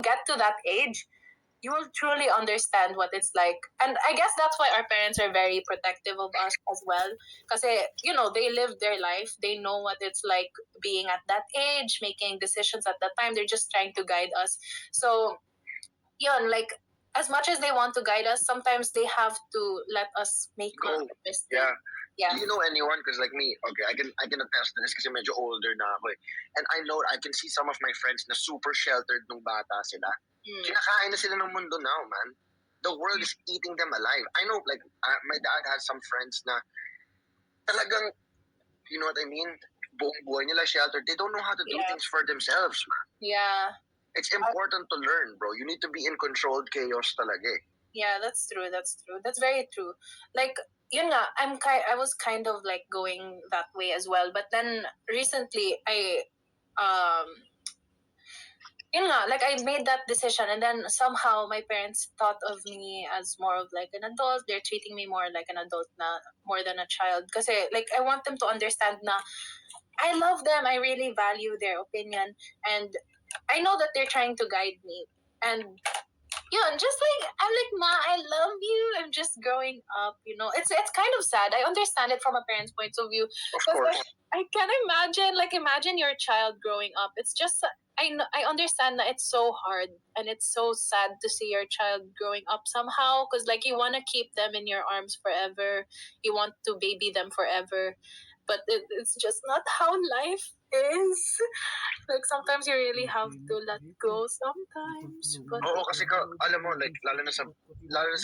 get to that age, you will truly understand what it's like. And I guess that's why our parents are very protective of us as well. Because, they live their life. They know what it's like being at that age, making decisions at that time. They're just trying to guide us. So, like, as much as they want to guide us, sometimes they have to let us make mistakes. Yeah. Do you know anyone? Because like me, okay, I can attest to this kasi medyo older na ako eh. And I know, I can see some of my friends na super sheltered nung bata sila. Kinakain na sila ng mundo now, man. The world is eating them alive. I know, like, my dad has some friends na talagang, you know what I mean? Buong buhay nila sheltered. They don't know how to do things for themselves, man. Yeah. It's important to learn, bro. You need to be in controlled chaos talaga eh. Yeah, that's true. That's very true. Like, I was kind of like going that way as well. But then recently, I made that decision, and then somehow my parents thought of me as more of like an adult. They're treating me more like an adult na more than a child. Because like I want them to understand na I love them. I really value their opinion, and I know that they're trying to guide me. And just like I'm like, Ma, I love you. I'm just growing up. It's kind of sad. I understand it from a parent's point of view. Of course. Like, I can imagine your child growing up. It's just I understand that it's so hard and it's so sad to see your child growing up somehow, because like you want to keep them in your arms forever. You want to baby them forever, but it's just not how life is. Like sometimes you really have to let go sometimes. But Oo, kasi alam mo, like, lalo na sa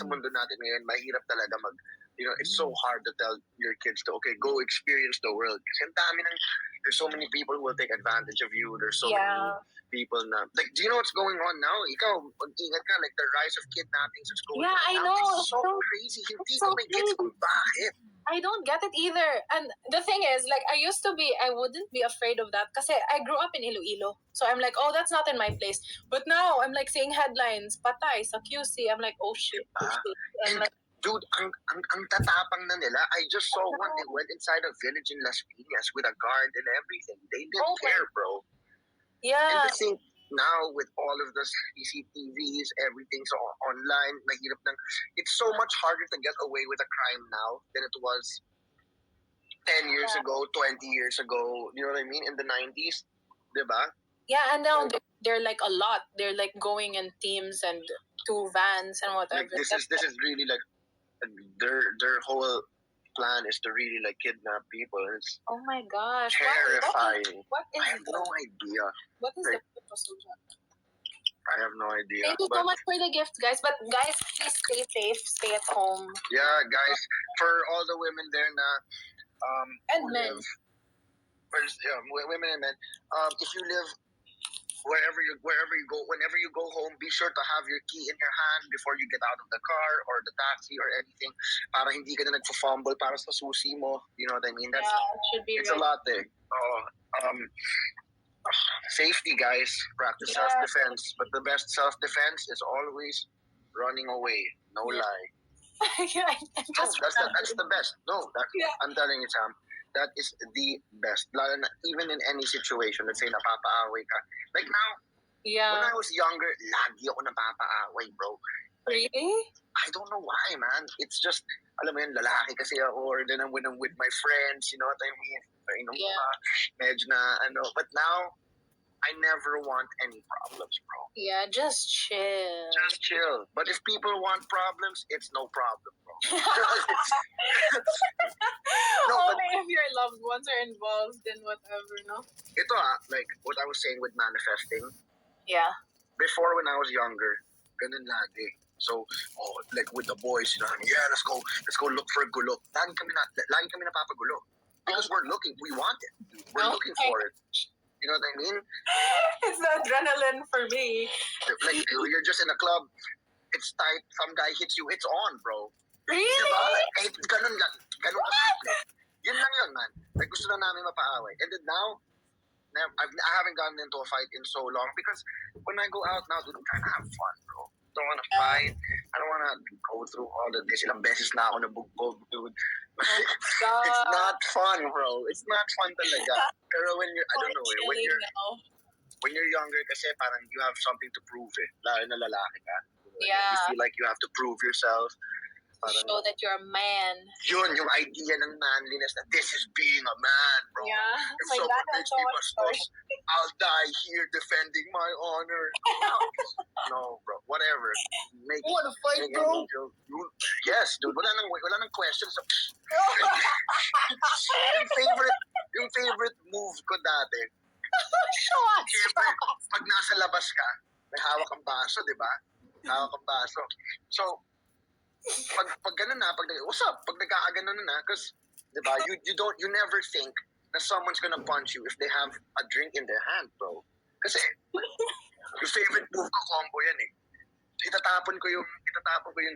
mundo natin ngayon, mahirap talaga it's so hard to tell your kids to, okay, go experience the world. Kasi ang dami there's so many people who will take advantage of you. There's so many people na, like, do you know what's going on now? Ikaw, mag-ingat ka, like, the rise of kidnappings that's going on now. I know. It's so crazy. Hindi ko may gets kung bakit. I don't get it either. And the thing is, like, I wouldn't be afraid of that because I grew up in Iloilo. So I'm like, oh, that's not in my place. But now I'm like seeing headlines, patay sa QC. I'm like, oh shit. And like, dude, ang tatapang na nila. I just saw one. They went inside a village in Las Piñas with a guard and everything. They didn't care, bro. Yeah. And the thing now with all of the CCTVs, everything's online. It's so much harder to get away with a crime now than it was 10 years ago, 20 years ago. You know what I mean? In the 90s, diba? Yeah, and now they're like a lot. They're like going in teams and 2 vans and whatever. Like, this is really like their whole plan is to really like kidnap people. It's oh my gosh, terrifying. What is I have no idea. What is the purpose of that? I have no idea. Thank you so much for the gift, guys. But guys, please stay safe, stay at home. Yeah, guys, for all the women there na and men. Women and men. If you live wherever you go, whenever you go home, be sure to have your key in your hand before you get out of the car or the taxi or anything, para hindi ka na nagfo-fumble para sa susi mo. You know what I mean? It should be it's a lot eh. Safety, guys. Practice self-defense. But the best self-defense is always running away. No lie. That's the best. No, I'm telling you, Sam. That is the best. Lalo na, even in any situation, let's say napapaaway ka. Like now, when I was younger, lagi ako napapaaway, bro. Really? I don't know why, man. It's just, alam mo yun, lalaki kasi ako, or then when I'm with my friends, you know what I mean? Medyo na, but now, I never want any problems, bro. Yeah, just chill. Just chill. But if people want problems, it's no problem, bro. Only if your loved ones are involved in whatever, no? Ito like what I was saying with manifesting. Yeah. Before when I was younger, ganun lagi. So, like with the boys, let's go look for gulo. Lagi kami napapagulo. Because we want it. We're looking for it. You know what I mean? It's the adrenaline for me. Like, you're just in a club, it's tight, some guy hits you, it's on, bro. Really? Diba? Ganun lang. Ganun kasi. Yun lang yun, man. Like, gusto na namin mapaaway. And then now, I haven't gotten into a fight in so long because when I go out now, dude, I'm trying to have fun, bro. Don't want to fight. I don't want to go through all of this. Ilang beses na ako nabugbog, dude. It's not fun, bro. It's not fun talaga. Pero when you're, I don't know, when you're younger kasi parang you have something to prove eh. Lalo na lalaki ka. Yeah. You feel like you have to prove yourself. Parang, show that you're a man. Yun, yung idea ng manliness na this is being a man, bro. Yeah. If someone makes me bastos, I'll die here defending my honor. No, bro. Whatever. You wanna fight, bro? Yes, dude. Wala nang questions. yung favorite move ko dati. Siyempre, pag nasa labas ka, may hawak ang baso, di ba? Hawak ang baso. So, pag ganun na, what's up? Pag nagkakaganon na, because, di ba, you never think na someone's gonna punch you if they have a drink in their hand, bro. Kasi, yung favorite move ko, combo yan eh. Itatapon ko yung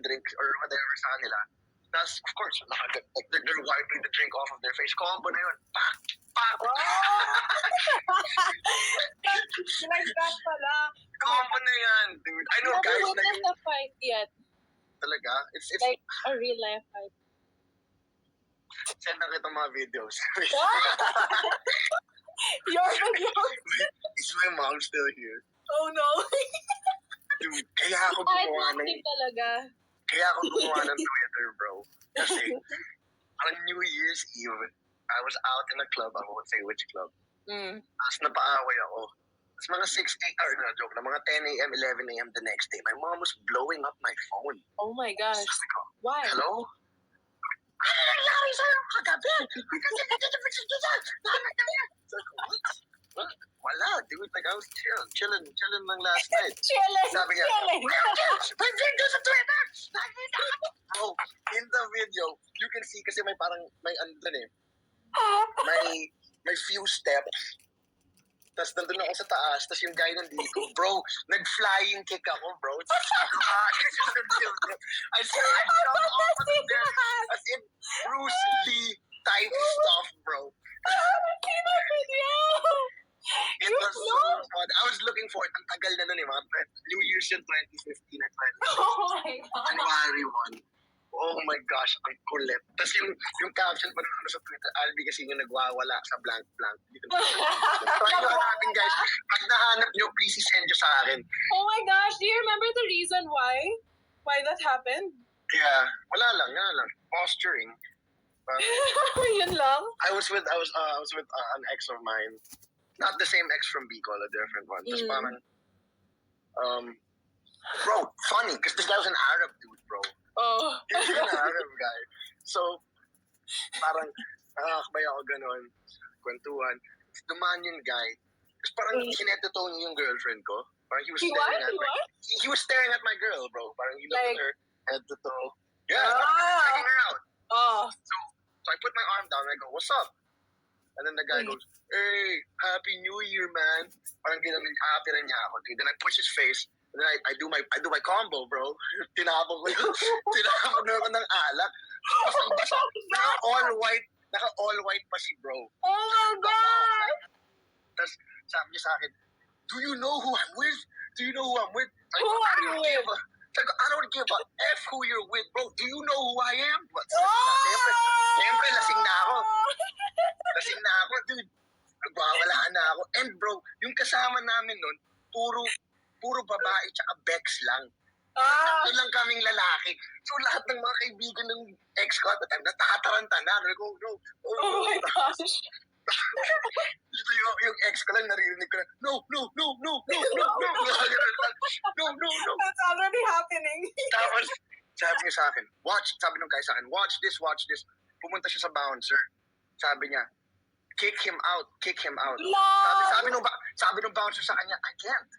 drink or whatever sa kanila. Tapos, of course, they're wiping the drink off of their face. Combo na yun. Pak! Pak! Oh! Like that pala. Combo na yan, dude. I know, guys. Never witnessed a fight yet. Talaga? It's like a real life fight. Send na kita mga videos. Your videos? Is my mom still here? Oh no. Dude, kaya ako gumawa ng Twitter, bro. Kasi, on New Year's Eve, I was out in a club. I won't say which club. Tapos napaaway ako. Tapos mga 10 a.m., 11 a.m. the next day, my mom was blowing up my phone. Oh my gosh. Ko, why? Hello? Ano nangyari sa'yo kagabi? What? Wala, dude. Like, I was chilling lang last night. Sabi niya, my video sa Twitter! Bro, in the video, you can see kasi may may few steps. Tapos nandun ako sa taas, tapos yung guy nandito, bro, nag-flying kick ako, bro. I saw as in Bruce Lee type stuff, bro. It was so fun. I was looking for it. Ang tagal na nun eh, mga New Year's yun, 2015 at 2016. Oh my God. January 1. Oh my gosh, ang kulit. Tapos yung caption pa nun sa Twitter, Albi kasi yung nagwawala sa blank. Try nyo natin guys. Pag nahanap nyo, please send nyo sa akin. Oh my gosh, do you remember the reason why? Why that happened? Yeah, wala lang. Posturing. Yun lang? I was with an ex of mine. Not the same ex from Bicol, a different one. Tapos parang, bro, funny, because this guy was an Arab dude, bro. Oh. He's an Arab guy. So, parang, nakakabay ako ganun, kwentuhan. Dumaan yung guy. Tapos parang kinetotoo niya yung girlfriend ko. Parang he was staring at my girl, bro. Parang he looked at her head to toe. Yeah, checking her out. Oh. So I put my arm down and I go, what's up? And then the guy goes, hey, Happy New Year, man. Parang happy rin niya ako. Then I push his face. And then I do my combo, bro. Tinapon ko ako ng alak. Naka-all white pa si bro. Oh my God! Tapos sabi niya sa akin, do you know who I'm with? Who are you with? I don't give a F who you're with, bro. Do you know who I am? Siyempre, lasing na ako. Dude. Nagwawalaan na ako. And bro, yung kasama namin nun, puro babae tsaka Bex lang. Tatlo lang kaming lalaki. So lahat ng mga kaibigan ng ex ko at the time, natataranta na. No. Oh my gosh. Yung ex ko lang narinig ko na, no. That's already happening. Tapos, sabi niya sa akin, sabi nung guy sa akin, watch this. Pumunta siya sa bouncer. Sabi niya, kick him out. No! Sabi nung bouncer sa kanya, I can't.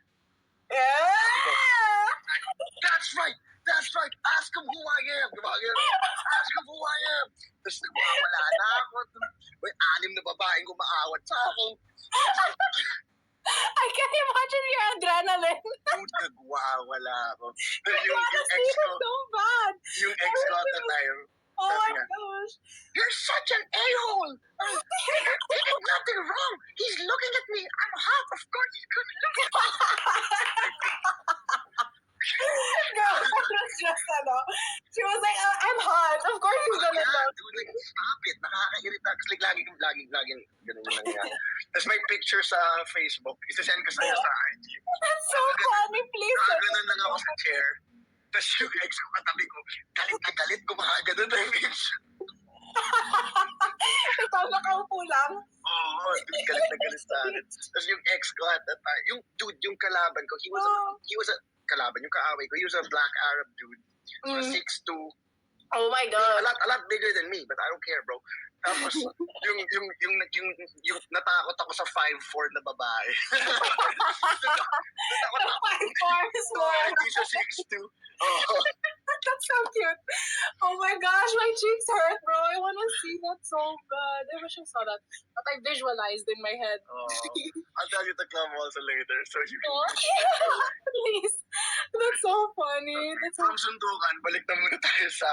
Yeah! That's right. Ask him who I am. Ask him who I am. Tapos nagwawala na ako. May 6 na babaeng gumaawat sa akin. I can't imagine your adrenaline. Dude, nagwawala ako. Yung ex ko. So bad. Yung ex ko at the time. Oh my gosh. You're such an a-hole. He did nothing wrong. He's looking at me. I'm hot. Of course he's gonna look at me. She was like, I'm hot. Of course he's gonna look. Dude, like, stop it. Nakakairita. Kasi laging ganun yung nangyayari. Tapos may picture picture sa Facebook. Isasend ko sa'yo sa IG. That's so funny, please. Nakaganon lang ako sa chair. Tapos yung ex ko katabi ko, galit na galit, gumaganon na yung picture. Ikaw nakaupo lang? Oo, galit na galit sa akin. Tapos yung ex ko at that time, yung dude, yung kalaban ko, he was a kalaban, yung kaaway ko, he was a black Arab dude. 6'2". Oh my God. A lot bigger than me, but I don't care, bro. Tapos, yung natakot ako sa 5'4" na babae. The 5'4" is more. He's a 6'2". Oh. That's so cute. Oh my gosh, my cheeks hurt, bro. I want to see that so bad. I wish I saw that. But I visualized in my head. I'll tell you the club also later. So you can... Please. That's so funny. From sundukan, balik na muna tayo sa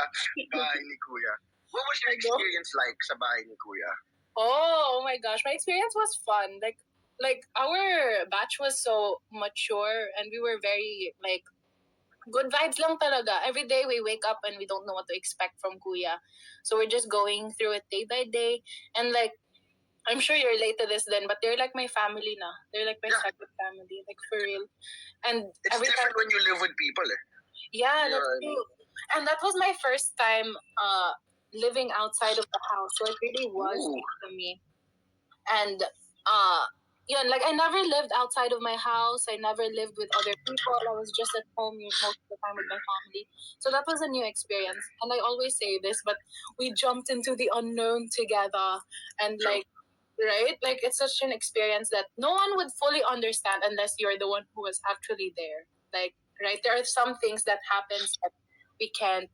bahay ni Kuya. What was your experience like sa bahay ni Kuya? Oh my gosh, my experience was fun. Like our batch was so mature and we were very like good vibes lang talaga. Every day we wake up and we don't know what to expect from Kuya. So we're just going through it day by day. And like, I'm sure you're late to this then, but they're like my family na. They're like my second family, like for real. And it's different when you live with people eh. Yeah, that's true. And that was my first time living outside of the house. So it really was new to me. And yeah, like I never lived outside of my house. I never lived with other people. I was just at home most of the time with my family. So that was a new experience. And I always say this, but we jumped into the unknown together. And like, right? Like it's such an experience that no one would fully understand unless you're the one who was actually there. Like, right? There are some things that happens that we can't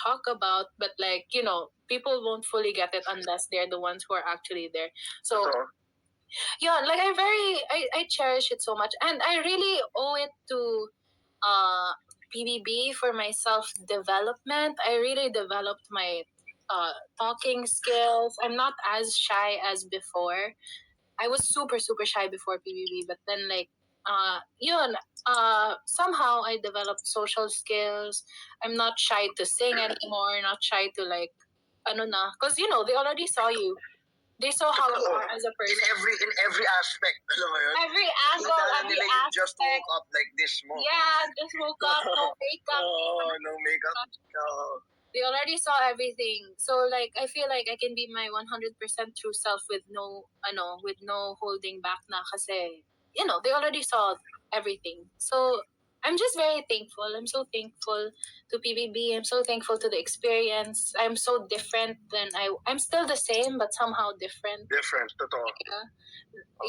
talk about, but like, you know, people won't fully get it unless they're the ones who are actually there. So yeah, like I cherish it so much, and I really owe it to PBB for my self-development. I really developed my talking skills. I'm not as shy as before. I was super shy before PBB, but then like somehow I developed social skills. I'm not shy to sing anymore, not shy to like because you know they already saw you. They saw how you are as a person. In every aspect, alam mo yun? Every angle, every aspect. Just woke up like this mo. Yeah, just woke up, no makeup. No makeup. They already saw everything. So like I feel like I can be my 100% true self with no holding back na kasi you know, they already saw everything. So I'm just very thankful. I'm so thankful to PBB. I'm so thankful to the experience. I'm so different than I'm still the same, but somehow different. Different, totoo. Yeah.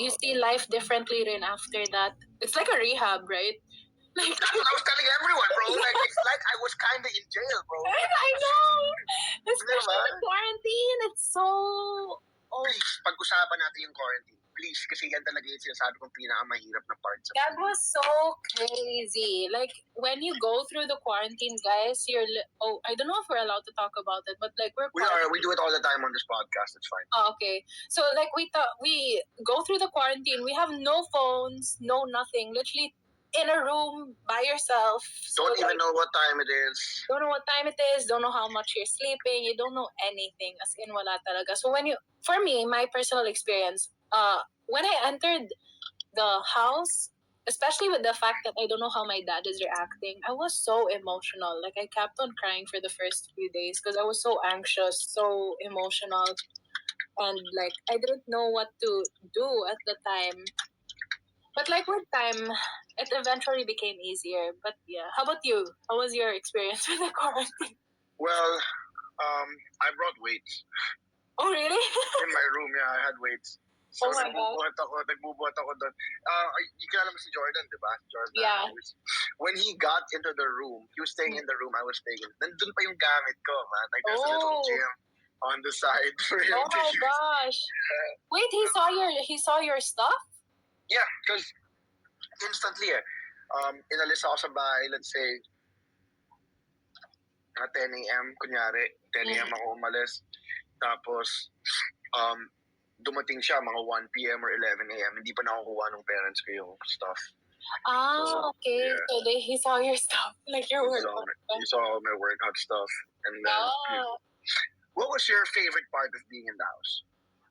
You see life differently then after that. It's like a rehab, right? Like, that's what I was telling everyone, bro. Like, it's like I was kind of in jail, bro. I know. Especially in quarantine. It's so... Please, pag-usapan natin yung quarantine. Please, kasi yan talaga yung sinasabi kong pinakamahirap na part sa that was so crazy. Like, when you go through the quarantine, guys, I don't know if we're allowed to talk about it, but like we do it all the time on this podcast. It's fine. Oh, okay. So like we go through the quarantine. We have no phones, no nothing. Literally in a room by yourself. Don't even know what time it is. Don't know what time it is. Don't know how much you're sleeping. You don't know anything. As in, wala talaga. So for me, my personal experience, when I entered the house, especially with the fact that I don't know how my dad is reacting, I was so emotional. Like I kept on crying for the first few days because I was so anxious, so emotional, and like I didn't know what to do at the time. But like with time, it eventually became easier. But yeah, how about you? How was your experience with the quarantine? Well, I brought weights. Oh really? In my room, yeah, I had weights. So oh my God. Nagbubuhat ako doon. You can alam si Jordan, di ba? Jordan. Yeah. When he got into the room, he was staying in the room I was staying in. Nandun pa yung gamit ko, man. Like there's a little gym on the side for him to use. Gosh. Wait, he saw your stuff? Yeah, because instantly inalis ako sa bahay, let's say, 10 a.m. kunyari, 10 a.m. ako umalis. Tapos, dumating siya mga 1 p.m. or 11 a.m. Hindi pa nakukuha ng parents ko yung stuff. Okay. Yeah. So he saw your stuff, like your workout. He saw my workout stuff. And then, what was your favorite part of being in the house?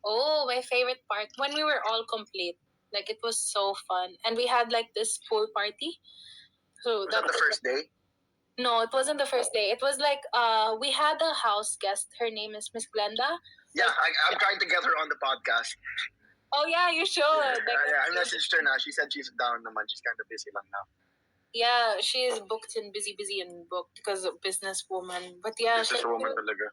Oh, my favorite part when we were all complete. Like it was so fun, and we had like this pool party. So Was that the first day? No, it wasn't the first day. It was like we had a house guest. Her name is Miss Glenda. Yeah, I'm trying to get her on the podcast. Oh yeah, you should. Yeah, I messaged her now. She said she's down naman. She's kind of busy lang now. Yeah, she is booked and busy and booked because of businesswoman. But yeah, businesswoman talaga.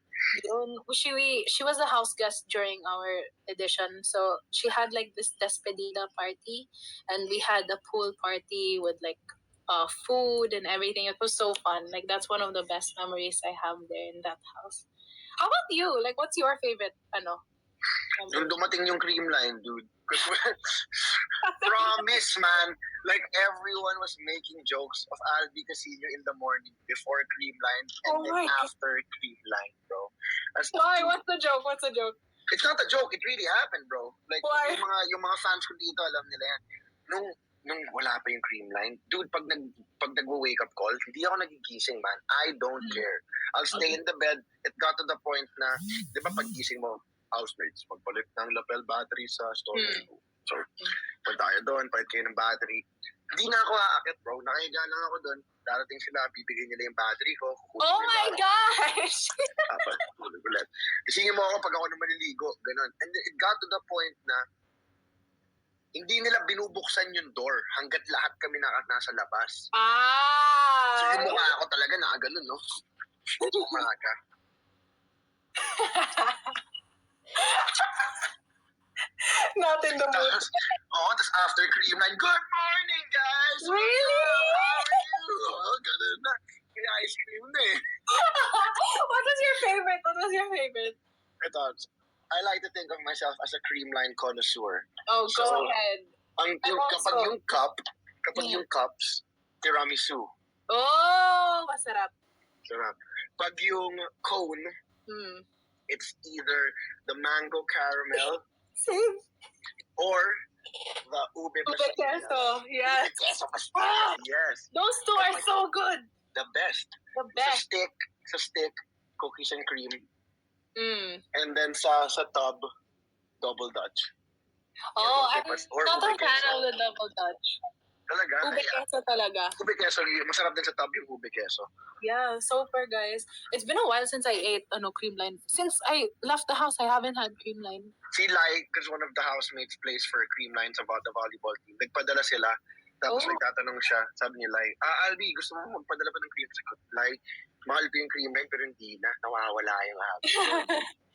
She was a house guest during our edition, so she had like this despedida party, and we had a pool party with like food and everything. It was so fun. Like that's one of the best memories I have there in that house. How about you? Like, what's your favorite? Nung dumating yung cream line, dude. Promise, man. Like, everyone was making jokes of Albi Casino in the morning before cream line and then after cream line, bro. Why? What's the joke? It's not a joke. It really happened, bro. Like, why? Yung mga fans ko dito, alam nila yan. Nung wala pa yung cream line, dude, pag nag-wake up call, hindi ako nagigising, man. I don't care. I'll stay in the bed. It got to the point na, di ba pag gising mo, housemates, magpalit ng lapel battery sa storage ko. So, punta kayo doon, palit kayo ng battery. Hindi na ako aakit, bro. Nakahiga lang ako doon. Darating sila, bibigyan nila yung battery ko. Oh my gosh! Tapos, ulit. Isingin mo ako pag ako na maliligo. Ganon. And it got to the point na hindi nila binubuksan yung door hanggat lahat kami nasa labas. So, yung mukha ako talaga nakaganon, no? Umaga. Not in the mood. Tapos after cream line, good morning, guys! Really? How are you? Ganun na. May ice cream na eh. What was your favorite? Ito, I like to think of myself as a cream line connoisseur. Oh, go ahead. Kapag yung cups, tiramisu. Oh, masarap. Sarap. Pag yung cone, it's either the mango caramel or the ube queso. Yes. Yes. Those two are so good. The best. Sa stick, cookies and cream. And then sa tub, double Dutch. Oh, I'm not a fan of the double Dutch. Talaga? Ube queso talaga. Ube queso, masarap din sa tub yung ube queso. Yeah, super guys. It's been a while since I ate cream line. Since I left the house, I haven't had cream line. Si Lai, because one of the housemates plays for cream lines about the volleyball team. Nagpadala sila. Tapos nagtatanong siya, sabi niya, Lai, Albi, gusto mo magpadala ba ng cream? Sabi, Lai, mahal ko yung cream line pero hindi na, nawawala yung habit.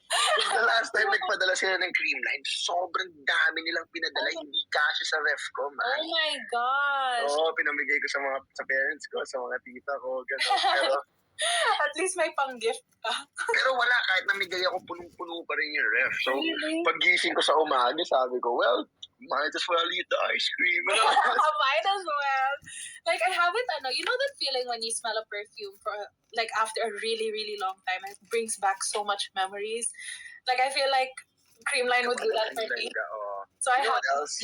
The last time nagpadala sila ng cream line, sobrang dami nilang pinadala, hindi kasya sa ref ko, man. Oh my gosh! Oo, pinamigay ko sa parents ko, sa mga tita ko, gano'n. Pero, at least may pang-gift ka. Pero wala, kahit namigay ako, punong-puno pa rin yung ref. So, pag-gising ko sa umaga, sabi ko, well, might as well eat the ice cream. Might as well. Like, I haven't, you know that feeling when you smell a perfume for, like, after a really, really long time, it brings back so much memories. Like, I feel like Creamline would do that for me. So I have what else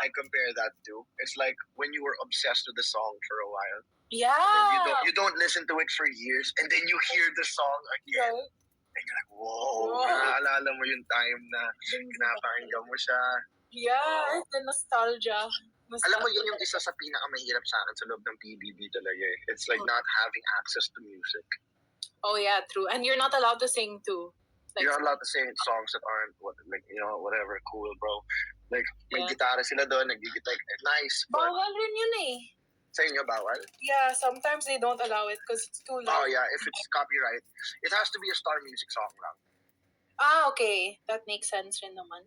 I compare that to? It's like when you were obsessed with the song for a while. Yeah. You don't listen to it for years, and then you hear the song again. Right. And you're like, whoa. Naalala mo yung time na pinapakinggan mo siya. Yeah, the nostalgia. Alam mo, yun yung isa sa pinakamahirap sa akin sa loob ng PBB talaga eh. It's like not having access to music. Oh yeah, true. And you're not allowed to sing too. Like, you're not allowed to sing songs that aren't, whatever, cool, bro. Like, may gitara sila doon, nag-gitara. Nice. Bawal rin yun eh. Sa inyo, bawal? Yeah, sometimes they don't allow it because it's too loud. Oh yeah, if it's copyright. It has to be a Star Music song lang. Ah, okay. That makes sense rin naman.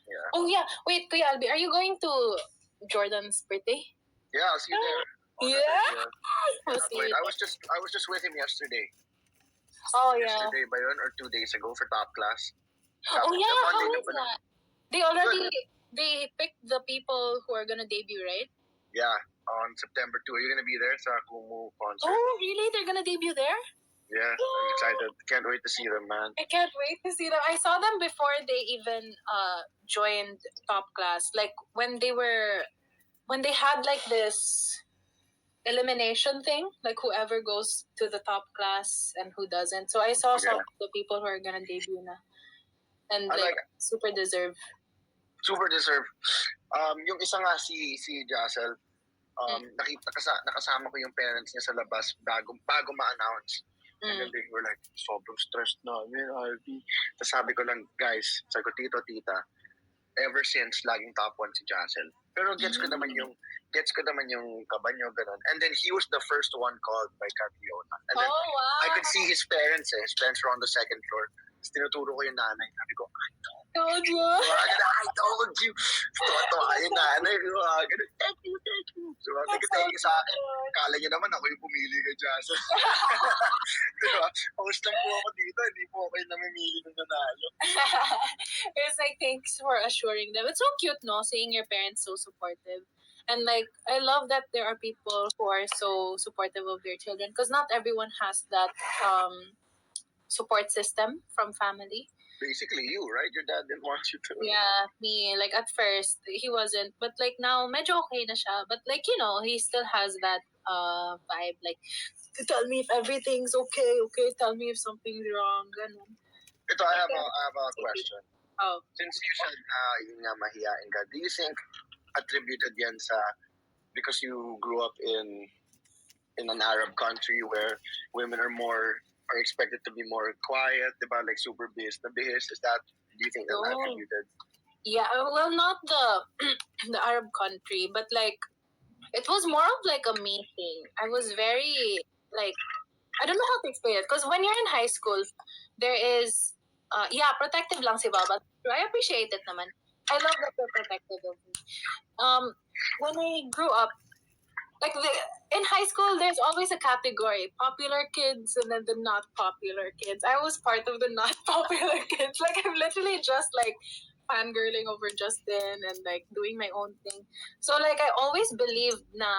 Yeah. Oh yeah, wait, Kuya Albi, are you going to Jordan's birthday? Yeah, I'll see you there. Yeah. Wait, I was just with him yesterday. Oh yeah. Yesterday ba yun, or 2 days ago for top class. Oh yeah, how was that? They already picked the people who are gonna debut, right? Yeah, on September 2. Are you gonna be there sa Kumu concert? Oh really? They're gonna debut there? Yeah, I'm excited. Can't wait to see them, man. I can't wait to see them. I saw them before they even joined top class. Like when they had like this elimination thing, like whoever goes to the top class and who doesn't. So I saw some of the people who are gonna debut na. and like super deserve. Super deserve. Yung isa nga si Jassel, nakasama ko yung parents niya sa labas bago ma-announce. And then they were like, sobrang stressed namin, Alfie. Tapos sabi ko lang, guys, sabi ko, tito, tita, ever since, laging top 1 si Jassel. Pero gets ko naman yung kaba nyo, ganun. And then he was the first one called by Catriona. And then wow. I could see his parents His parents were on the second floor. Tapos tinuturo ko yung nanay. Sabi ko, told you. I told you. Tuwa yung nanay. Thank you. So, thank you sa akin. Kala niya naman ako yung pumili kay Jassel. Diba? Host lang po ako dito. Hindi po ako yung namimili ng nanalo. It's like, thanks for assuring them. It's so cute, no? Seeing your parents so supportive. And like, I love that there are people who are so supportive of their children because not everyone has that support system from family. Basically you, right? Your dad didn't want you to. Yeah, me. Like at first, he wasn't. But like now, medyo okay na siya. But like, you know, he still has that vibe. Like, tell me if everything's okay. Tell me if something's wrong. Ganun. Ito, I have a question. Oh. Since you said yun nga mahiyain ka, do you think attributed yan sa because you grew up in an Arab country where women are expected to be more quiet, diba? Like super bihis na bihis. Do you think that's attributed? Yeah, well, not the Arab country, but like it was more of like a me thing. I was very like, I don't know how to explain it because when you're in high school, there is protective lang si Baba. I appreciate it naman. I love that they're protective of me. When I grew up, like in high school, there's always a category: popular kids and then the not popular kids. I was part of the not popular kids. Like I'm literally just like fangirling over Justin and like doing my own thing. So like I always believed na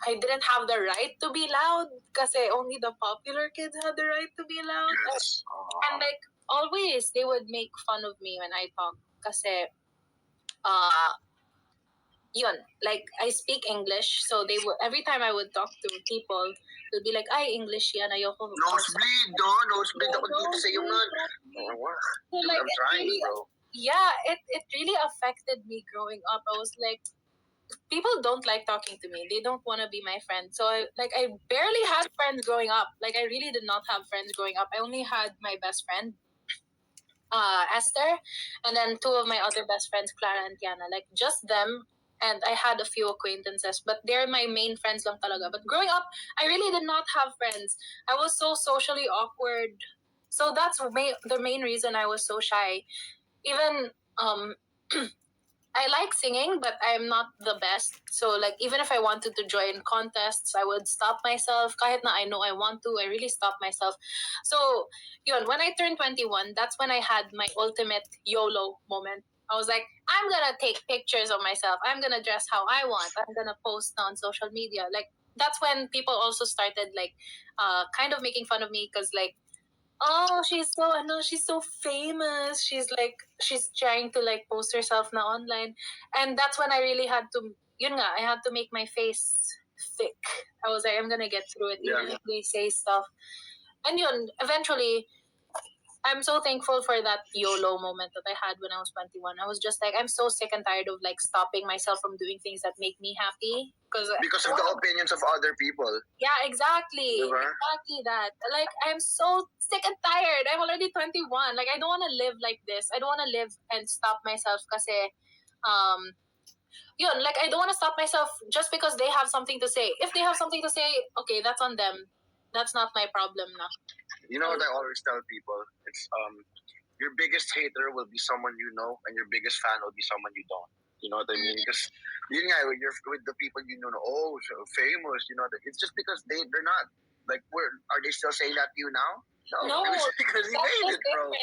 I didn't have the right to be loud kasi only the popular kids had the right to be loud. Yes. And like always, they would make fun of me when I talk kasi yun, like I speak English, so they would every time I would talk to people, they'd be like, "Ay, English yan, ayoko." Nosebleed, nosebleed ako dito sa iyo nun. So like, I'm trying, bro. Yeah, it really affected me growing up. I was like, people don't like talking to me. They don't want to be my friend. So I barely had friends growing up. Like I really did not have friends growing up. I only had my best friend, Esther, and then two of my other best friends, Clara and Tiana. Like just them. And I had a few acquaintances, but they're my main friends lang talaga. But growing up, I really did not have friends. I was so socially awkward. So that's the main reason I was so shy. Even I like singing, but I'm not the best. So like even if I wanted to join contests, I would stop myself. Kahit na I know I want to, I really stop myself. So yun, when I turned 21, that's when I had my ultimate YOLO moment. I was like, I'm gonna take pictures of myself. I'm gonna dress how I want. I'm gonna post on social media. Like that's when people also started like kind of making fun of me because like, oh, she's so famous. She's trying to like post herself now online. And that's when I really had to, I had to make my face thick. I was like, I'm gonna get through it even if they say stuff. And eventually, I'm so thankful for that YOLO moment that I had when I was 21. I was just like, I'm so sick and tired of like stopping myself from doing things that make me happy. Because of the opinions of other people. Yeah, exactly. Diba? Exactly that. Like, I'm so sick and tired. I'm already 21. Like, I don't want to live like this. I don't want to live and stop myself kasi, like, I don't want to stop myself just because they have something to say. If they have something to say, okay, that's on them. That's not my problem na. You know what I always tell people? It's your biggest hater will be someone you know, and your biggest fan will be someone you don't. You know what I mean? Because when you're with the people you know, oh, so famous, it's just because they're not. Like, are they still saying that to you now? No, because you made it, bro.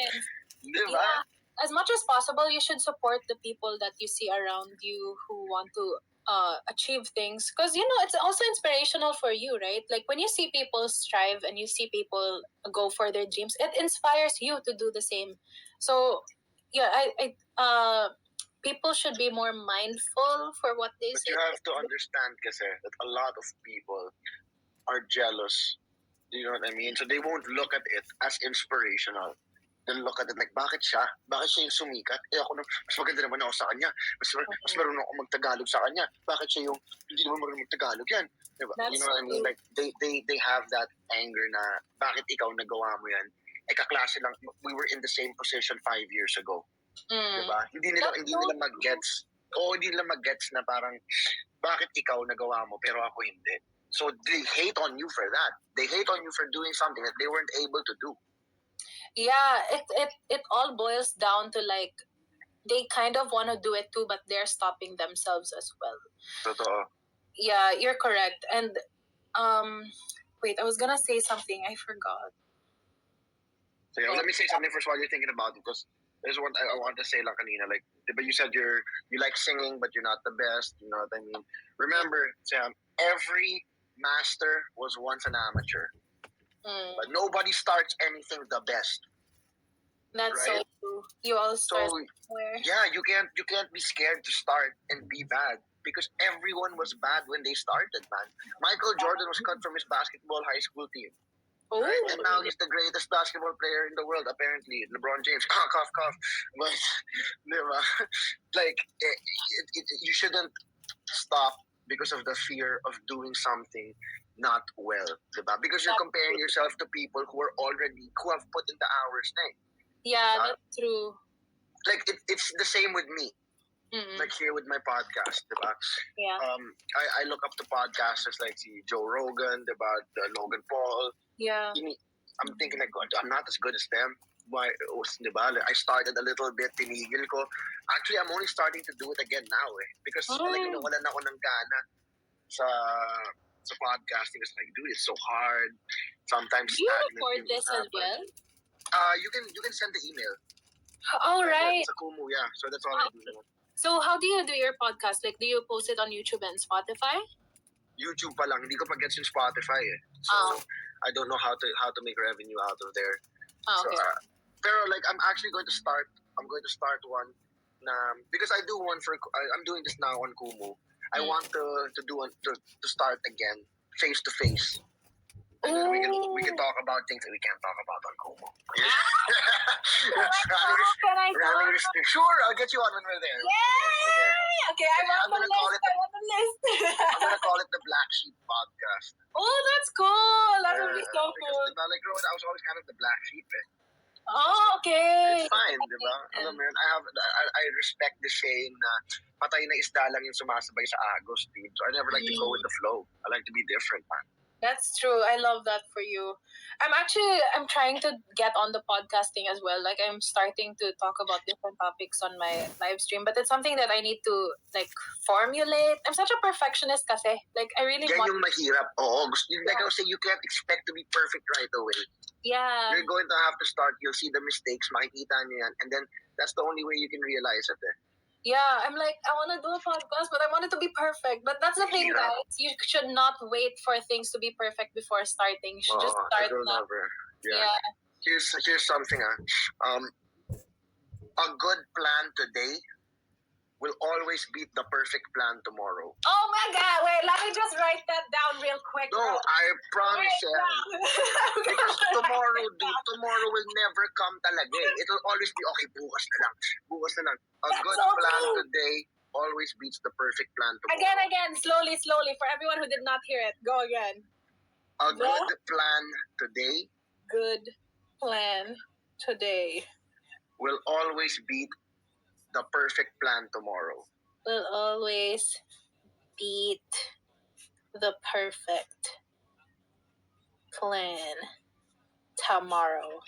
Diba? Yeah. As much as possible, you should support the people that you see around you who want to achieve things, because it's also inspirational for you, right? Like when you see people strive and you see people go for their dreams, it inspires you to do the same. So people should be more mindful for what they say. But you have to understand kasi that a lot of people are jealous. Do you know what I mean? So they won't look at it as inspirational. they'll look at it like, bakit siya? Bakit siya yung sumikat? Ako, mas maganda naman ako sa kanya. Mas marunong ako mag-Tagalog sa kanya. Bakit siya yung hindi naman marunong mag-Tagalog yan? Diba? You know what I mean? Like, they have that anger na, bakit ikaw nagawa mo yan? Kaklase lang, we were in the same position 5 years ago. Diba? Hindi nila mag-gets. Hindi nila mag-gets na parang, bakit ikaw nagawa mo pero ako hindi? So they hate on you for that. They hate on you for doing something that they weren't able to do. Yeah, it all boils down to like, they kind of want to do it too, but they're stopping themselves as well. Totoo. Yeah, you're correct. And wait, I was gonna say something, I forgot. So yeah, let me say something first while you're thinking about it, because there's one I want to say lang kanina, like, but you said you like singing but you're not the best, you know what I mean? Remember, Sam, every master was once an amateur. But nobody starts anything the best. That's right? So true. You all start somewhere. Yeah, you can't be scared to start and be bad, because everyone was bad when they started, man. Michael Jordan was cut from his basketball high school team. Oh. Right? And now he's the greatest basketball player in the world, apparently. LeBron James, cough. But, like, you shouldn't stop because of the fear of doing something not well, diba? Because you're comparing yourself to people who have put in the hours na. Yeah, that's true. Like, it's the same with me. Like here with my podcast, diba? Yeah. I look up to podcasters like Joe Rogan, diba? Logan Paul. Yeah. I'm thinking like, I'm not as good as them. Why, diba? I started a little bit, tinigil ko. Actually, I'm only starting to do it again now, because like, nawalan ako ng gana sa podcasting. It's like, dude, it's so hard. Sometimes you record this as well? You can send the email. Oh, right. It's a Kumu, yeah. So that's all I do. So how do you do your podcast? Like, do you post it on YouTube and Spotify? YouTube pa lang, hindi ko pa gets yung Spotify eh. So I don't know how to make revenue out of there. Okay. So, pero like, I'm going to start one na, because I do one I'm doing this now on Kumu. I want to do one to start again face to face. And then we can talk about things that we can't talk about on Kumu. Sure, I'll get you on when we're there. Yay! Okay, I'm on the list. I'm gonna call it the Black Sheep Podcast. Oh, that's cool. That would be so cool. Like growing, I was always kind of the black sheep. Oh, okay. It's fine, diba? Alam mo yun, I respect the saying na patay na isda lang yung sumasabay sa agos, dude. So I never like to go with the flow. I like to be different, man. That's true. I love that for you. I'm trying to get on the podcasting as well. Like, I'm starting to talk about different topics on my live stream, but it's something that I need to like formulate. I'm such a perfectionist kasi. Like, I really want... Yan yung mahirap. Oo. Like I was saying, you can't expect to be perfect right away. Yeah. You're going to have to start. You'll see the mistakes, makikita niyo yan, and then that's the only way you can realize it. Yeah, I'm like, I want to do a podcast, but I want it to be perfect. But that's the thing, guys. You should not wait for things to be perfect before starting. You should just start now. Yeah. Here's something. A good plan today will always beat the perfect plan tomorrow. Oh my God! Wait, let me just write that down real quick. No, I promise you. Because tomorrow will never come talaga. It'll always be, okay, bukas na lang. A good plan today always beats the perfect plan tomorrow. Again, slowly. For everyone who did not hear it, go again. A good plan today. Good plan today. Will always beat the perfect plan tomorrow. Will always beat the perfect plan tomorrow.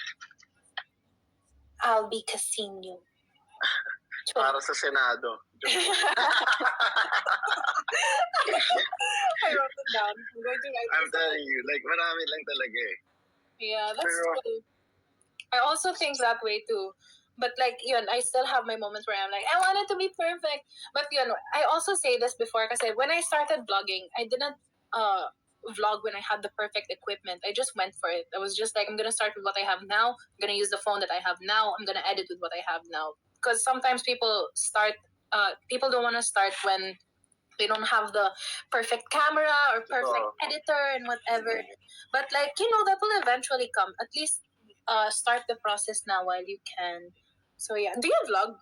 I'll be casino. Para sa Senado. I wrote it down. I'm going to write I'm telling you, like, marami lang talaga eh. Yeah, that's true. I also think that way too. But like, yun, I still have my moments where I'm like, I want it to be perfect. But yun, I also say this before because when I started vlogging, I didn't vlog when I had the perfect equipment. I just went for it. I was just like, I'm going to start with what I have now. I'm going to use the phone that I have now. I'm going to edit with what I have now. Because sometimes people don't want to start when they don't have the perfect camera or perfect editor and whatever. But like, that will eventually come. At least start the process now while you can. So yeah, do you vlog?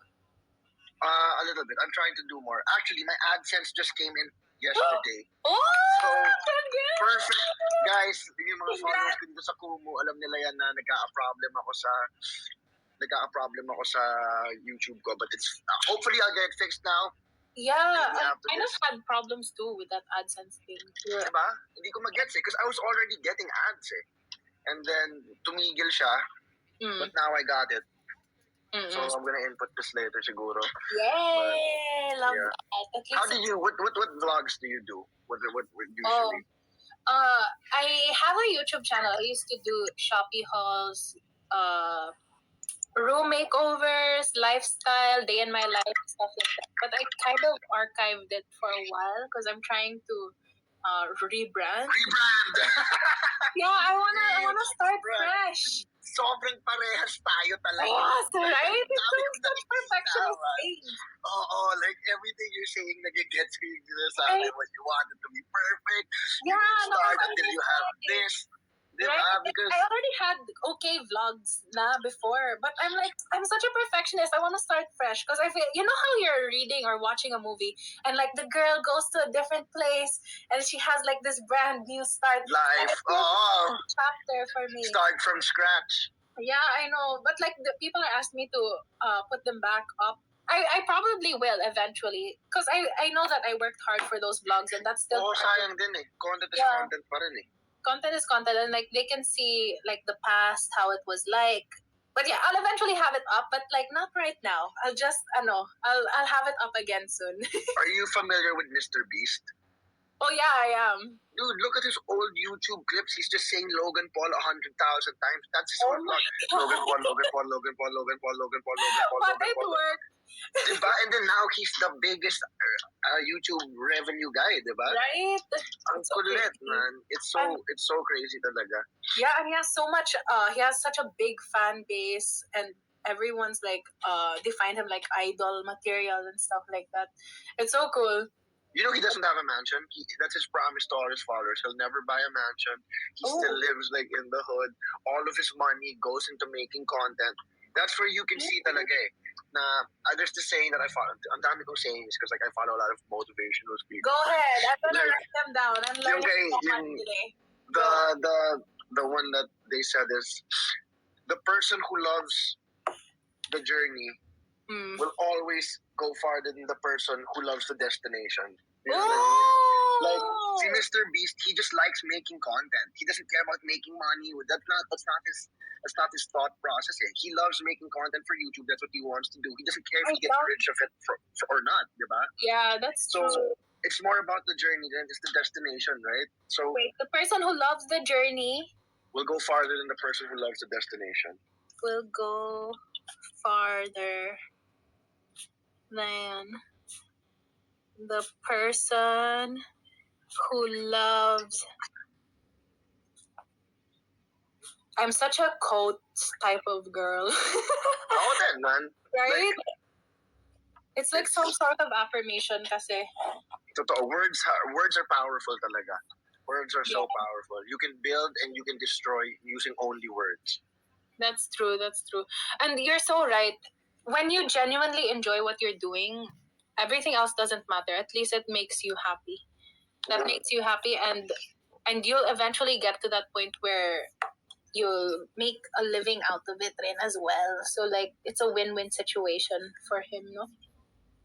A little bit. I'm trying to do more. Actually, my AdSense just came in yesterday. Oh, So, congrats! perfect. Guys, yung mga followers ko dito sa Kumu, alam nila yan na nagka-problem ako sa YouTube ko. But it's, hopefully I'll get it fixed now. Yeah, Maybe after I this. just had problems too with that AdSense thing. Yeah. Diba? Hindi ko mag-gets because I was already getting ads And then, tumigil siya. But now I got it. So I'm gonna input this later siguro. Yay! Love that. At least How did you, what vlogs do you do? What usually? I have a YouTube channel. I used to do Shopee hauls, room makeovers, lifestyle, day in my life, stuff like that. But I kind of archived it for a while because I'm trying to rebrand. Yeah, I wanna start fresh. Sobrang parehas tayo talaga. Yes, right? It's such perfectionist thing. Like everything you're saying, nag-gets ko yung sinasabi mo. You want it to be perfect. Yeah, you start until you have this. Diba? Right? Because I already had okay vlogs before, but I'm such a perfectionist. I want to start fresh because I feel, you know how you're reading or watching a movie and like the girl goes to a different place and she has like this brand new start life. Chapter for me. Start from scratch. Yeah, I know, but like the people are asking me to put them back up. I probably will eventually because I know that I worked hard for those vlogs and that's still. Sayang din Content is content pa rin Content is content and like they can see like the past, how it was like. But yeah, I'll eventually have it up, but like not right now. I'll just I'll have it up again soon. Are you familiar with Mr. Beast? Oh yeah, I am. Dude, look at his old YouTube clips. He's just saying Logan Paul 100,000 times. That's his whole vlog. Logan Paul, Logan Paul, Logan Paul, Logan Paul, Logan Paul, Logan Paul, But Logan it Paul. worked. Diba? And then now he's the biggest YouTube revenue guy, diba? Right? Ang kulit, man. It's so crazy talaga. Yeah, and he has so much he has such a big fan base and everyone's like they find him like idol material and stuff like that. It's so cool. You know, he doesn't have a mansion. That's his promise to all his followers. He'll never buy a mansion. He still lives like in the hood. All of his money goes into making content. That's where you can see talaga there's the saying that I follow. Ang dami kong sayings because like I follow a lot of motivational speakers. Go ahead. I'm gonna write them down. I'm learning today. The one that they said is the person who loves the journey will always go farther than the person who loves the destination. You know what I mean? Like see Mr. Beast, he just likes making content. He doesn't care about making money. That's not his thought process. He loves making content for YouTube. That's what he wants to do. He doesn't care if he gets rich of it or not, diba? Yeah, that's true. It's more about the journey than it's the destination, right? So wait, the person who loves the journey will go farther than the person who loves the destination. Will go farther than the person who loves. I'm such a quote type of girl. Then, man. Right? It's like some sort of affirmation kasi. Totoo. Words are powerful talaga. Words are so powerful. You can build and you can destroy using only words. That's true. And you're so right. When you genuinely enjoy what you're doing, everything else doesn't matter. At least it makes you happy. That makes you happy and you'll eventually get to that point where you'll make a living out of it rin as well. So like it's a win-win situation for him, no?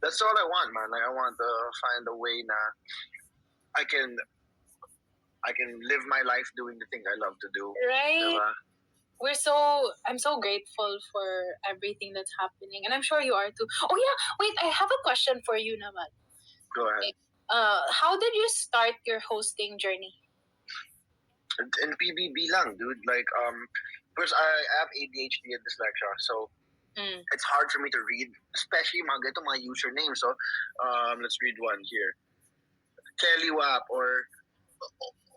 That's all I want, man. Like I want to find a way na I can live my life doing the thing I love to do. Right. Diba? I'm so grateful for everything that's happening, and I'm sure you are too. Oh yeah, wait, I have a question for you, naman. Go ahead. How did you start your hosting journey? In PBB lang, dude. Like, because I have ADHD and dyslexia, so it's hard for me to read, especially mga usernames. So, let's read one here. Kelly Wap or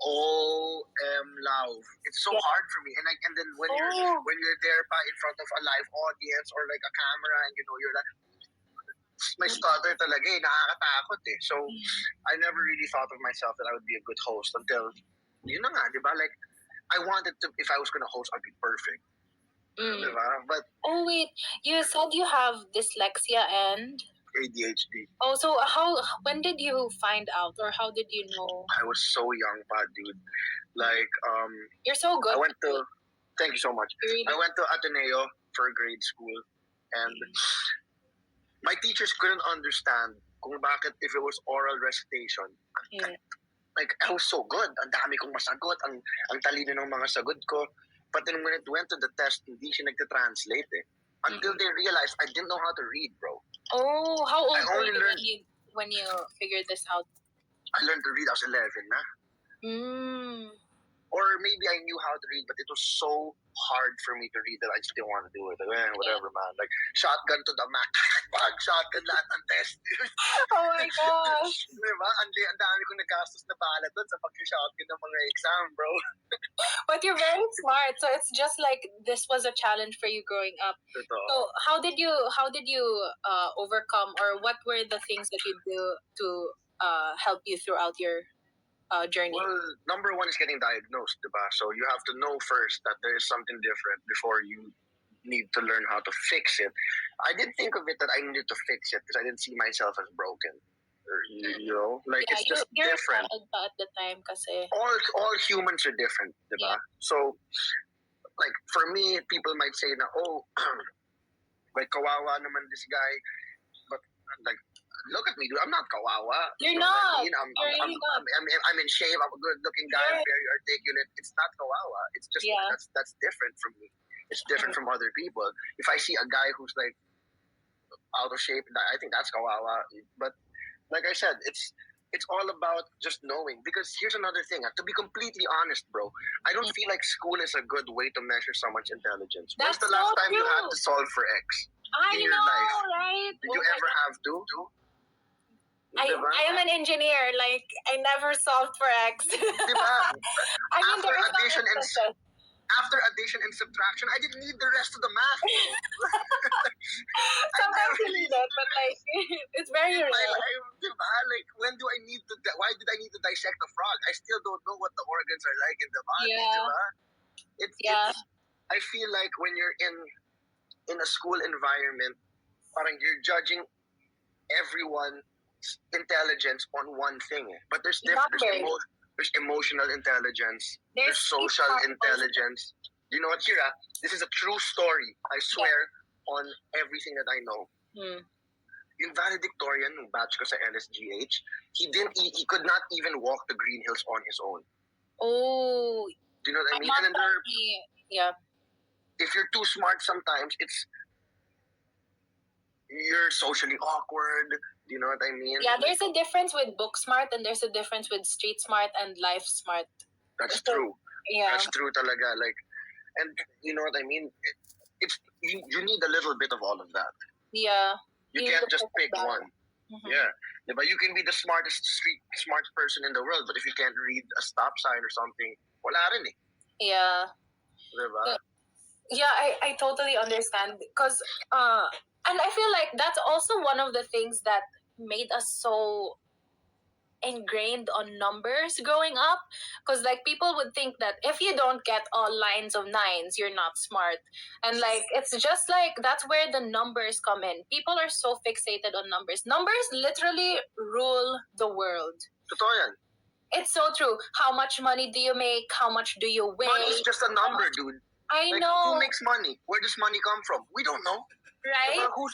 O.M. Lau. It's so hard for me. And then when you're there pa in front of a live audience or like a camera and you're like, my stutter talaga nakakatakot So, I never really thought of myself that I would be a good host until, yun na nga, diba? Like, I wanted to, if I was going to host, I'd be perfect. Diba? But Oh wait, you said you have dyslexia and ADHD. Oh, so when did you find out, or how did you know? I was so young, pa, dude. Like, You're so good. Thank you so much. I went to Ateneo for grade school, and my teachers couldn't understand kung bakit if it was oral recitation. Like, I was so good. Ang dami kong masagot. Ang talino ng mga sagot ko. But then when it went to the test, hindi siya nagta-translate eh. Until they realized I didn't know how to read, bro. Oh, how old were you when you figured this out? I learned to read, I was 11 na. Or maybe I knew how to read, but it was so hard for me to read that I just didn't want to do it. Like, whatever, man. Like, shotgun to the max. Pag shotgun lahat ng test. Oh my gosh. Diba? Ang dami kong nagastos na bala doon sa pag-shotgun ng mga exam, bro. But you're very smart, so it's just like this was a challenge for you growing up. Totoo. So how did you overcome, or what were the things that you do to help you throughout your journey? Well, number one is getting diagnosed, diba? So you have to know first that there is something different before you need to learn how to fix it. I didn't think of it that I needed to fix it because I didn't see myself as broken. Or, you know, like it's just different. At the time, kasi all humans are different, diba? Yeah. So, like for me, people might say na, oh, like kawawa naman this guy, but like, look at me, dude. I'm not kawawa. You're not. I'm in shape. I'm a good-looking guy. I'm very articulate. It's not kawawa. It's just that's different from me. It's different from other people. If I see a guy who's like out of shape, I think that's kawawa. But like I said, it's all about just knowing. Because here's another thing. To be completely honest, bro, I don't feel like school is a good way to measure someone's intelligence. When's the last time you had to solve for X in your life? Right? Did you ever have to? I am an engineer. Like, I never solved for X. Diba? After addition and subtraction, I didn't need the rest of the math. Sometimes you need it, but like, it's very rare. Diba? Like, why did I need to dissect a frog? I still don't know what the organs are like in the body. Diba? I feel like when you're in a school environment, parang you're judging everyone's intelligence on one thing. But there's emotional intelligence. There's social intelligence. You know what, Kira? This is a true story. I swear on everything that I know. Yung valedictorian ng batch ko sa LSGH, he could not even walk the Green Hills on his own. Oh. Do you know what I mean? And then if you're too smart sometimes, you're socially awkward. Do you know what I mean? Yeah, there's a difference with book smart and there's a difference with street smart and life smart. That's true. Yeah. That's true talaga. Like, and you know what I mean? You need a little bit of all of that. Yeah. You can't just pick one. Yeah. But you can be the smart person in the world, but if you can't read a stop sign or something, wala rin eh. Yeah. Diba? Yeah, I totally understand. Because, and I feel like that's also one of the things that made us so ingrained on numbers growing up, because like people would think that if you don't get all lines of nines, you're not smart, and like it's just like that's where the numbers come in. People are so fixated on numbers. Numbers literally rule the world. Totoo yan. It's so true. How much money do you make? How much do you weigh? Money is just a number, dude. I know. Who makes money? Where does money come from? We don't know. Right? Who's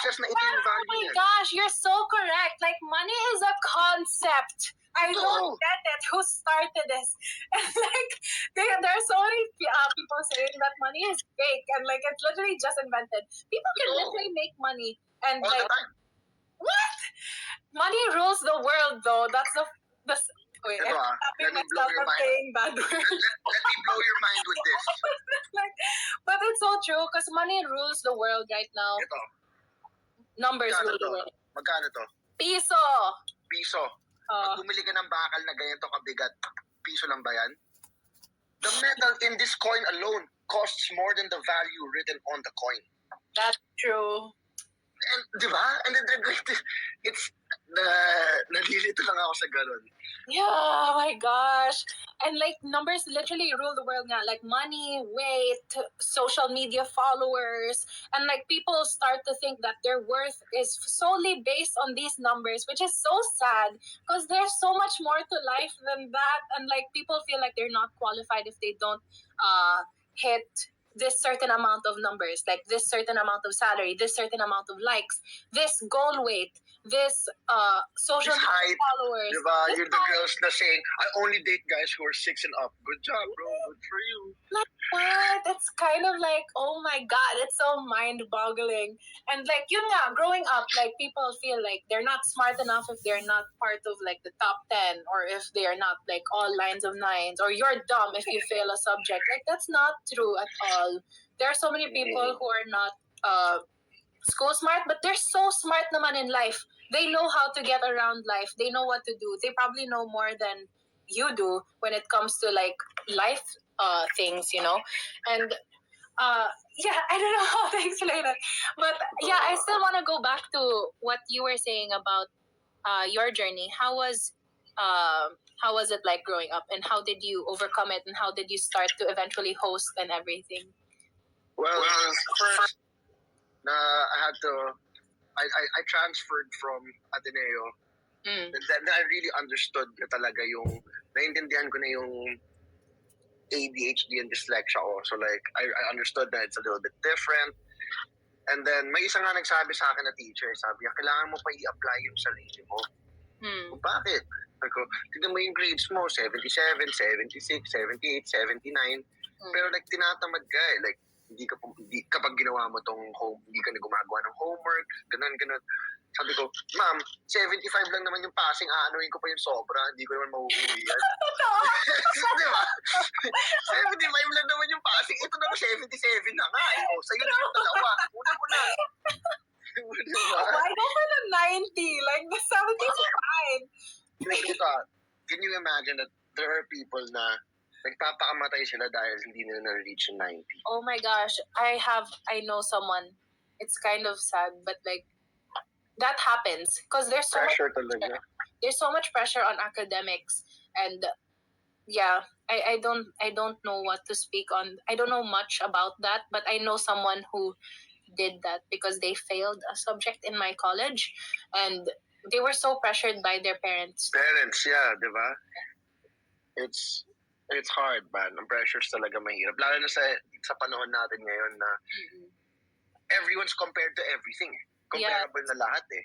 just na ito yung value? Oh my gosh, you're so correct. Like, money is a concept. I don't get it. Who started this? And like, there are so many people saying that money is fake and like it's literally just invented. People can literally make money and all like the time. What? Money rules the world, though. That's the wait. Let me blow your mind. Saying bad words. Let me blow your mind with this. But it's so true because money rules the world right now. Ito. Numbers rule the world. Magkano to? Piso. Pag bumili ka ng bakal na ganito kabigat, piso lang ba yan? The metal in this coin alone costs more than the value written on the coin. That's true. And, di ba? And then they're going to, nalilito lang ako sa ganun. Yeah, oh my gosh. And like numbers literally rule the world now. Like money, weight, social media followers. And like people start to think that their worth is solely based on these numbers, which is so sad because there's so much more to life than that. And like people feel like they're not qualified if they don't hit this certain amount of numbers, like this certain amount of salary, this certain amount of likes, this goal weight, this social This media height, followers. diba? This You're the girls na saying, I only date guys who are 6 and up. Good job, bro. Good for you. Like what? It's kind of like, oh my god, it's so mind-boggling. And like yun nga, growing up, like people feel like they're not smart enough if they're not part of like the top 10, or if they are not like all lines of nines, or you're dumb if you fail a subject. Like that's not true at all. There are so many people who are not school smart, but they're so smart naman in life. They know how to get around life. They know what to do. They probably know more than you do when it comes to like life things, you know? And yeah, I don't know how to explain it. But yeah, I still want to go back to what you were saying about your journey. How was it like growing up, and how did you overcome it, and how did you start to eventually host and everything? Well, first, I had to, I transferred from Ateneo. And then I really understood na talaga yung, naintindihan ko na yung ADHD and dyslexia ko. So like, I understood that it's a little bit different. And then, may isa nga nagsabi sa akin na teacher, sabi niya, kailangan mo pa i-apply yung sarili mo. Bakit? Sabi ko, tignan mo yung grades mo, 77, 76, 78, 79. Pero like, tinatamad ka eh. Like, hindi kapag ginawa mo tong hindi ka na gumagawa ng homework, ganun. Sabi ko, ma'am, 75 lang naman yung passing, aanuhin ko pa yung sobra, hindi ko naman mauuwi yan. Di ba? 75 lang naman yung passing, ito naman 77 na nga. O, sa'yo na yung dalawa. Una mo na. Diba? Why go for the 90? Like, the 70 is fine. Can you imagine that there are people na nagpapakamatay sila dahil hindi nila na-reach yung 90? Oh my gosh, I know someone. It's kind of sad, but like, that happens because there's so Pressure much talaga. There's so much pressure on academics, and yeah, I don't know what to speak on. I don't know much about that, but I know someone who did that because they failed a subject in my college, and they were so pressured by their parents. Yeah, di ba? It's hard, man. Ang pressures talaga mahirap. Lalo na sa panahon natin ngayon na everyone's compared to everything. Comparable na lahat eh.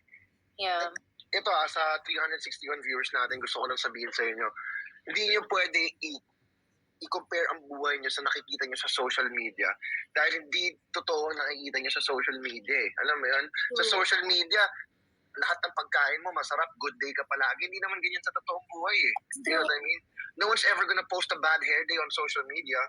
Yeah. Ito sa 361 viewers natin, gusto ko lang sabihin sa inyo, hindi nyo pwede i-compare ang buhay nyo sa nakikita nyo sa social media dahil hindi totoo ang nakikita nyo sa social media eh. Alam mo yun? Sa social media, lahat ng pagkain mo masarap, good day ka palagi. Hindi naman ganyan sa totoong buhay eh. You know what I mean? No one's ever gonna post a bad hair day on social media.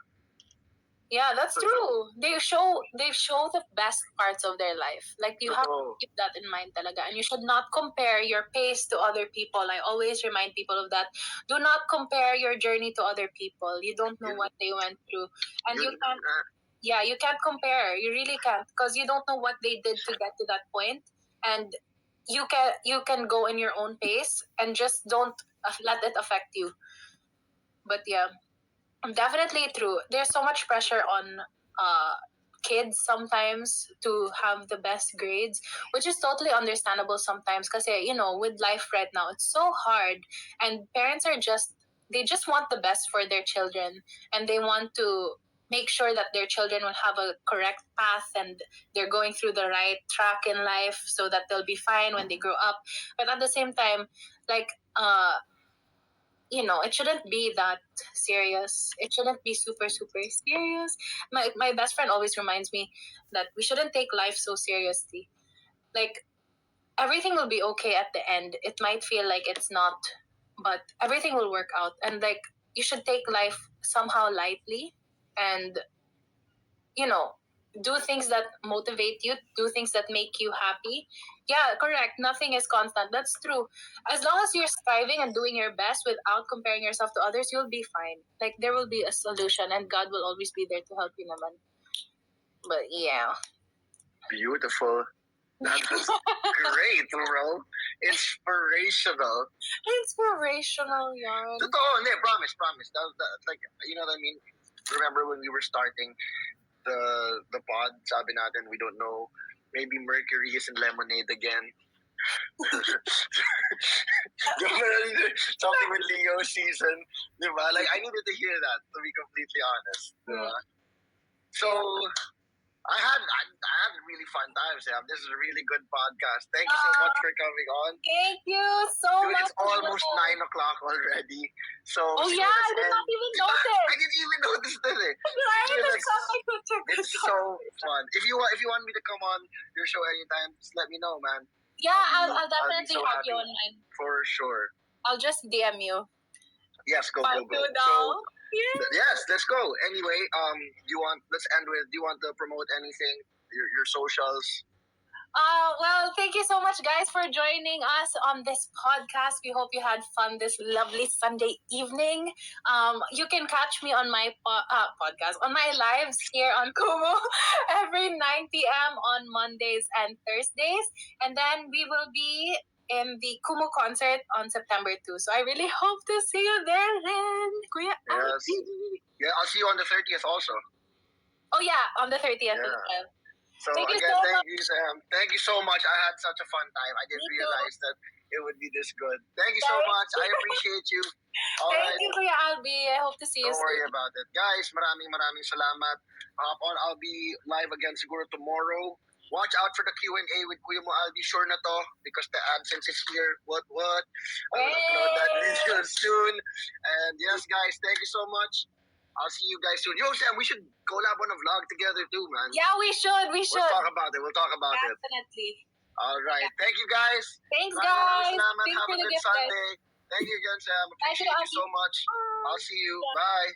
Yeah, that's true. They show the best parts of their life. Like you have to keep that in mind talaga. And you should not compare your pace to other people. I always remind people of that. Do not compare your journey to other people. You don't know what they went through. And you can't compare. You really can't, because you don't know what they did to get to that point. And you can go in your own pace and just don't let it affect you. But yeah, definitely true. There's so much pressure on kids sometimes to have the best grades, which is totally understandable sometimes because, you know, with life right now, it's so hard. And parents they just want the best for their children, and they want to make sure that their children will have a correct path and they're going through the right track in life so that they'll be fine when they grow up. But at the same time, like, you know, it shouldn't be that serious. It shouldn't be super, super serious. My best friend always reminds me that we shouldn't take life so seriously. Like, everything will be okay at the end. It might feel like it's not, but everything will work out. And like, you should take life somehow lightly and, you know, do things that motivate you, do things that make you happy. Yeah, correct. Nothing is constant. That's true. As long as you're striving and doing your best without comparing yourself to others, you'll be fine. Like, there will be a solution, and God will always be there to help you naman. But yeah. Beautiful. That's great, bro. Inspirational. Inspirational yarn. Totoo, hindi, promise. Like, you know what I mean? Remember when we were starting the pod, sabi natin, we don't know, maybe Mercury is in lemonade again. Something with Leo season, diba? Like, I needed to hear that, to be completely honest, diba? So, I had a really fun time, Sam. This is a really good podcast. Thank you so much for coming on. Thank you so Dude, much. it's almost 9 o'clock already. So, oh yeah, I did not even notice. I didn't even notice that. It's so fun. If you want me to come on your show anytime, just let me know, man. Yeah, I'll definitely so have you happy. on mine. For sure. I'll just DM you. Yes, go. So, yes, let's go. Anyway, let's end with, do you want to promote anything? Your socials? Well, thank you so much, guys, for joining us on this podcast. We hope you had fun this lovely Sunday evening. You can catch me on my podcast, on my lives here on Kumu every 9 p.m. on Mondays and Thursdays. And then we will be in the Kumu concert on September 2. So I really hope to see you there, then, Kuya. Yes. Yeah, I'll see you on the 30th also. Oh, yeah, on the 30th as well. So thank you, Sam. Thank you so much. I had such a fun time. I didn't realize that it would be this good. Thank you so much. I appreciate you. Thank you, Kuya Albi. I hope to see you soon. Don't worry about it. Guys, maraming salamat. I'll be live again siguro tomorrow. Watch out for the Q&A with Kuya Mo Albi. Sure na to, because the AdSense is here. What? I will upload that video soon. And yes, guys, thank you so much. I'll see you guys soon. Yo, Sam, we should collab on a vlog together too, man. Yeah, we should. We'll talk about it. Definitely. All right. Yeah. Thank you, guys. Thanks, guys. Have a good Sunday. Thank you again, Sam. Appreciate you so much. I'll see you. Bye.